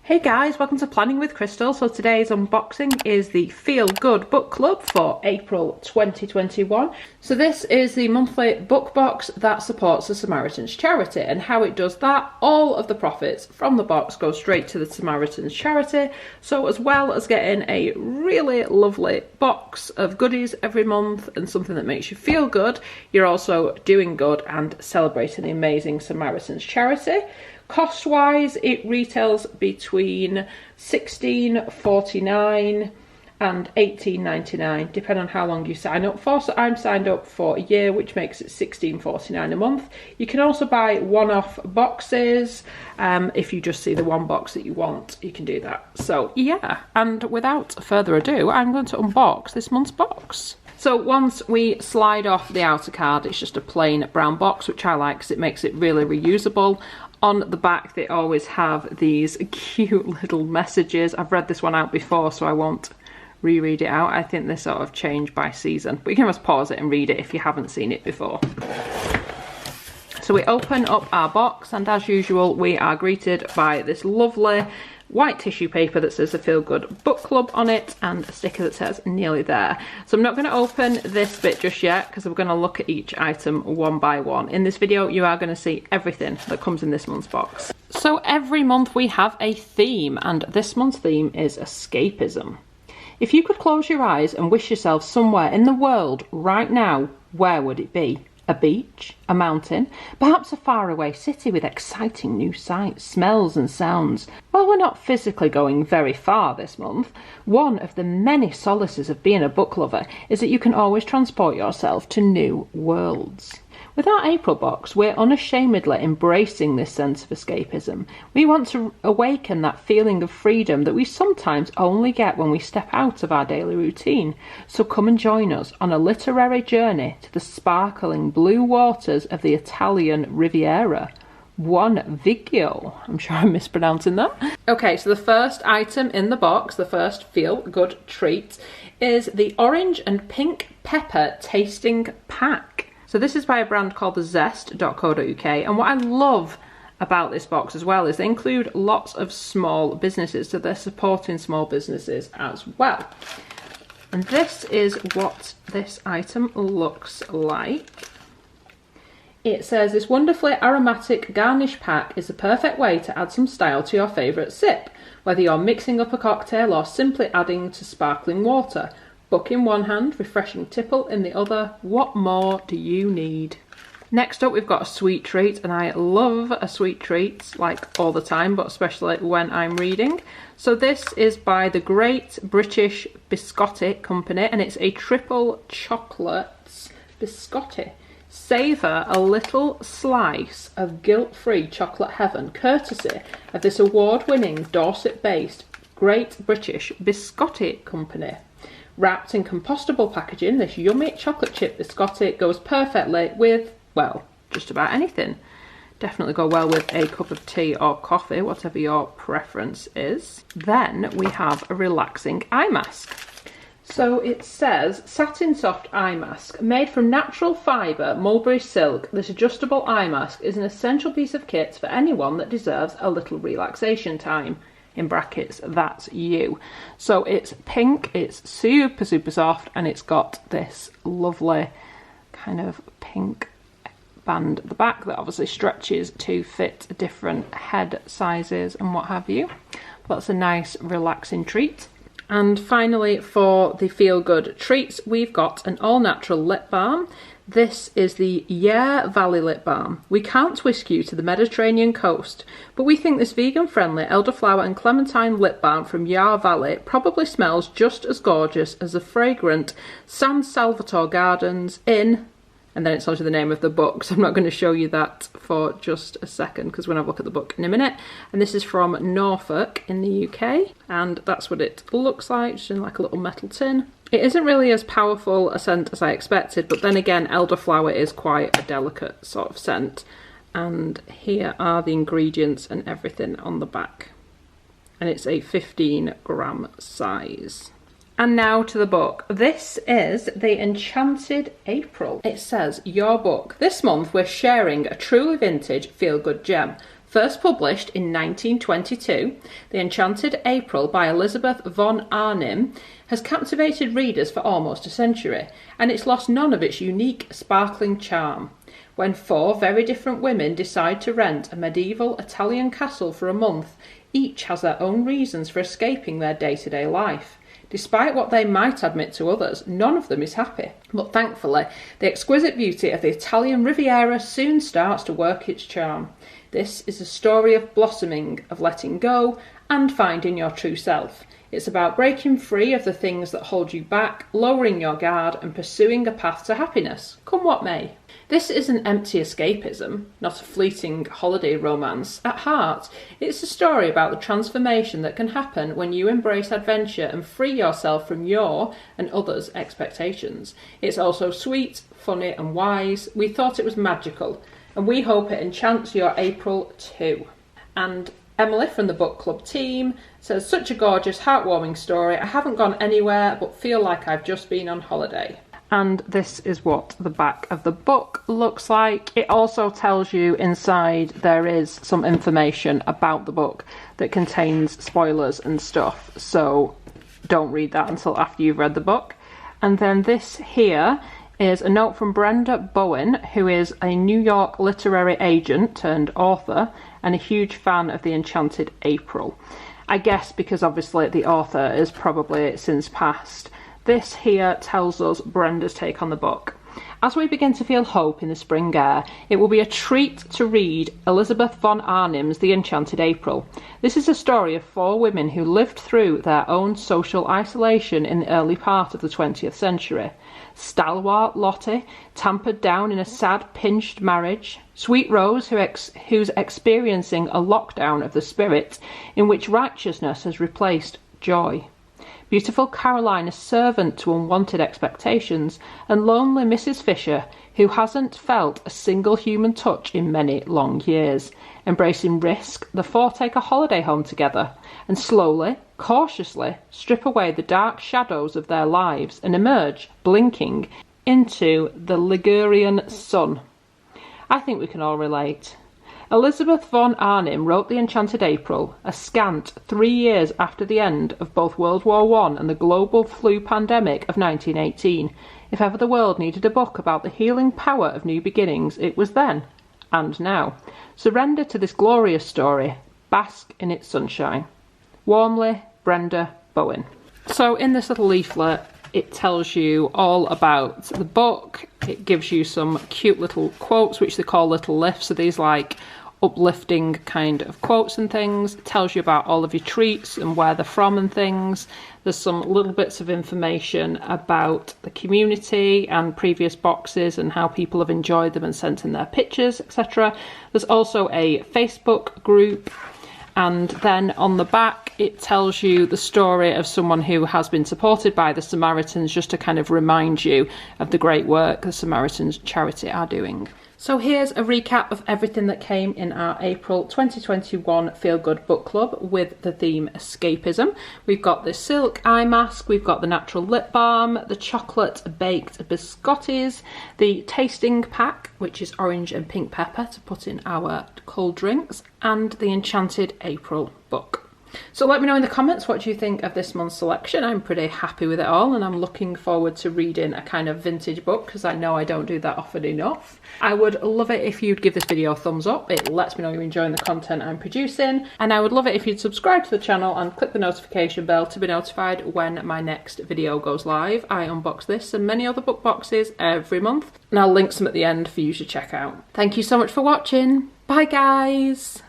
Hey guys, welcome to Planning with Crystal. So today's unboxing is the Feel Good Book Club for April 2021. So this is the monthly book box that supports the Samaritans charity, and how it does that, all of the profits from the box go straight to the Samaritans charity. So as well as getting a really lovely box of goodies every month and something that makes you feel good, you're also doing good and celebrating the amazing Samaritans charity. Cost wise, it retails between $16.49 and $18.99 depending on how long you sign up for. So I'm signed up for a year, which makes it $16.49 a month. You can also buy one-off boxes. If you just see the one box that you want, you can do that. So yeah, and without further ado, I'm going to unbox this month's box. So once we slide off the outer card, it's just a plain brown box, which I like because it makes it really reusable. On the back, they always have these cute little messages. I've read this one out before, so I won't reread it out. I think they sort of change by season, but you can just pause it and read it if you haven't seen it before. So we open up our box, and as usual, we are greeted by this lovely white tissue paper that says the Feel Good Book Club on it, and a sticker that says nearly there. So I'm not going to open this bit just yet because we're going to look at each item one by one. In this video you are going to see everything that comes in this month's box. So every month we have a theme, and this month's theme is escapism. If you could close your eyes and wish yourself somewhere in the world right now, where would it be? A beach, a mountain, perhaps a faraway city with exciting new sights, smells and sounds. While we're not physically going very far this month, one of the many solaces of being a book lover is that you can always transport yourself to new worlds. With our April box, we're unashamedly embracing this sense of escapism. We want to awaken that feeling of freedom that we sometimes only get when we step out of our daily routine. So come and join us on a literary journey to the sparkling blue waters of the Italian Riviera. Buon viaggio. I'm sure I'm mispronouncing that. Okay, so the first item in the box, the first feel-good treat, is the orange and pink pepper tasting pack. So this is by a brand called thezest.co.uk, and what I love about this box as well is they include lots of small businesses, so they're supporting small businesses as well. And this is what this item looks like. It says this wonderfully aromatic garnish pack is the perfect way to add some style to your favourite sip, whether you're mixing up a cocktail or simply adding to sparkling water. Book in one hand, refreshing tipple in the other. What more do you need? Next up, we've got a sweet treat, and I love a sweet treat like all the time, but especially when I'm reading. So this is by the Great British Biscotti Company, and it's a triple chocolate biscotti. Savour a little slice of guilt-free chocolate heaven, courtesy of this award-winning Dorset-based Great British Biscotti Company. Wrapped in compostable packaging, this yummy chocolate chip biscotti goes perfectly with, well, just about anything. Definitely go well with a cup of tea or coffee, whatever your preference is. Then we have a relaxing eye mask. So it says, satin soft eye mask. Made from natural fibre, mulberry silk, this adjustable eye mask is an essential piece of kit for anyone that deserves a little relaxation time. In brackets, that's you. So it's pink, it's super soft, and it's got this lovely kind of pink band at the back that obviously stretches to fit different head sizes and what have you. That's a nice relaxing treat. And finally, for the feel good treats, we've got an all natural lip balm. This is the Yare Valley Lip Balm. We can't whisk you to the Mediterranean coast, but we think this vegan-friendly elderflower and clementine lip balm from Yare Valley probably smells just as gorgeous as the fragrant San Salvatore Gardens in... And then it tells you the name of the book, so I'm not going to show you that for just a second because we're going to have a look at the book in a minute. And this is from Norfolk in the UK, and that's what it looks like, just in like a little metal tin. It isn't really as powerful a scent as I expected, but then again, elderflower is quite a delicate sort of scent. And here are the ingredients and everything on the back. And it's a 15-gram size. And now to the book. This is The Enchanted April. It says, your book. This month we're sharing a truly vintage feel-good gem. First published in 1922, The Enchanted April by Elizabeth von Arnim has captivated readers for almost a century, and it's lost none of its unique, sparkling charm. When four very different women decide to rent a medieval Italian castle for a month, each has their own reasons for escaping their day-to-day life. Despite what they might admit to others, none of them is happy. But thankfully, the exquisite beauty of the Italian Riviera soon starts to work its charm. This is a story of blossoming, of letting go, and finding your true self. It's about breaking free of the things that hold you back, lowering your guard, and pursuing a path to happiness, come what may. This isn't empty escapism, not a fleeting holiday romance. At heart, it's a story about the transformation that can happen when you embrace adventure and free yourself from your and others' expectations. It's also sweet, funny, and wise. We thought it was magical, and we hope it enchants your April too. And Emily from the book club team says, such a gorgeous, heartwarming story. I haven't gone anywhere but feel like I've just been on holiday. And this is what the back of the book looks like. It also tells you inside there is some information about the book that contains spoilers and stuff, so don't read that until after you've read the book. And then this here is a note from Brenda Bowen, who is a New York literary agent turned author and a huge fan of The Enchanted April. I guess because obviously the author is probably since passed. This here tells us Brenda's take on the book. As we begin to feel hope in the spring air, it will be a treat to read Elizabeth von Arnim's The Enchanted April. This is a story of four women who lived through their own social isolation in the early part of the 20th century. Stalwart Lottie, tampered down in a sad, pinched marriage. Sweet Rose, who's experiencing a lockdown of the spirit in which righteousness has replaced joy. Beautiful Caroline, a servant to unwanted expectations, and lonely Mrs. Fisher, who hasn't felt a single human touch in many long years. Embracing risk, the four take a holiday home together, and slowly, cautiously, strip away the dark shadows of their lives and emerge, blinking, into the Ligurian sun. I think we can all relate. Elizabeth von Arnim wrote The Enchanted April, a scant 3 years after the end of both World War I and the global flu pandemic of 1918. If ever the world needed a book about the healing power of new beginnings, it was then, and now. Surrender to this glorious story. Bask in its sunshine. Warmly, Brenda Bowen. So in this little leaflet, it tells you all about the book. It gives you some cute little quotes, which they call little lifts. So these like uplifting kind of quotes and things. It tells you about all of your treats and where they're from and things. There's some little bits of information about the community and previous boxes and how people have enjoyed them and sent in their pictures, etc. There's also a Facebook group. And then on the back, it tells you the story of someone who has been supported by the Samaritans, just to kind of remind you of the great work the Samaritans charity are doing. So here's a recap of everything that came in our April 2021 Feel Good Book Club with the theme Escapism. We've got the silk eye mask, we've got the natural lip balm, the chocolate baked biscottis, the tasting pack, which is orange and pink pepper to put in our cold drinks, and the Enchanted April book. So let me know in the comments what you think of this month's selection. I'm pretty happy with it all, and I'm looking forward to reading a kind of vintage book because I know I don't do that often enough. I would love it if you'd give this video a thumbs up. It lets me know you're enjoying the content I'm producing, and I would love it if you'd subscribe to the channel and click the notification bell to be notified when my next video goes live. I unbox this and many other book boxes every month, and I'll link some at the end for you to check out. Thank you so much for watching. Bye guys!